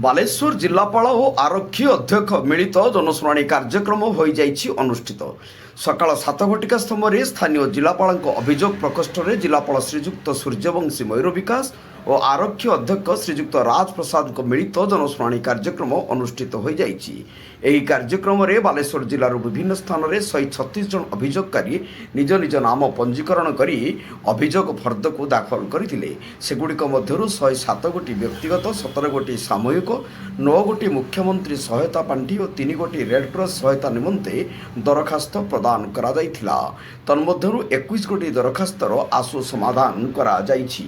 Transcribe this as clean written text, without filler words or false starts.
ବାଲେଶ୍ୱର ଜିଲ୍ଲାପାଳ ଓ ଆରକ୍ଷୀ ଅଧ୍ୟକ୍ଷ ମିଳିତ ଜନଶୁଣାଣି କାର୍ଯ୍ୟକ୍ରମ ହୋଇଯାଇଛି ଅନୁଷ୍ଠିତ। ସକାଳ 7 ଘଟିକା ସମୟରେ ସ୍ଥାନୀୟ ଜିଲ୍ଲାପାଳଙ୍କ ଅଭିଯୋଗ ପ୍ରକୋଷ୍ଠରେ ଜିଲ୍ଲାପାଳ ଶ୍ରୀଯୁକ୍ତ ସୂର୍ଯ୍ୟବଂଶୀ ମୟୂର ବିକାଶ ଓ ଆରକ୍ଷୀ ଅଧ୍ୟକ୍ଷ ଶ୍ରୀଯୁକ୍ତ ରାଜପ୍ରସାଦଙ୍କ ମିଳିତ ଜନଶୁଣାଣି କାର୍ଯ୍ୟକ୍ରମ ଅନୁଷ୍ଠିତ ହୋଇଯାଇଛି। ଏହି କାର୍ଯ୍ୟକ୍ରମରେ ବାଲେଶ୍ୱର ଜିଲ୍ଲାର ବିଭିନ୍ନ ସ୍ଥାନରେ 136 ଜଣ ଅଭିଯୋଗକାରୀ ନିଜ ନିଜ ନାମ ପଞ୍ଜୀକରଣ କରି ଅଭିଯୋଗ ଫର୍ଦ୍ଦକୁ ଦାଖଲ କରିଥିଲେ। ସେଗୁଡ଼ିକ ମଧ୍ୟରୁ 107 ଗୋଟି ବ୍ୟକ୍ତିଗତ, 17 ଗୋଟି ସାମୂହିକ, 9 ଗୋଟି ମୁଖ୍ୟମନ୍ତ୍ରୀ ସହାୟତା ପାଣ୍ଠି ଓ 3 ଗୋଟି ରେଡ୍କ୍ରସ୍ ସହାୟତା ନିମନ୍ତେ ଦରଖାସ୍ତ ପ୍ରଦାନ କରାଯାଇଥିଲା। ତନ୍ମଧ୍ୟରୁ 21 ଗୋଟି ଦରଖାସ୍ତର ଆଶୁ ସମାଧାନ କରାଯାଇଛି।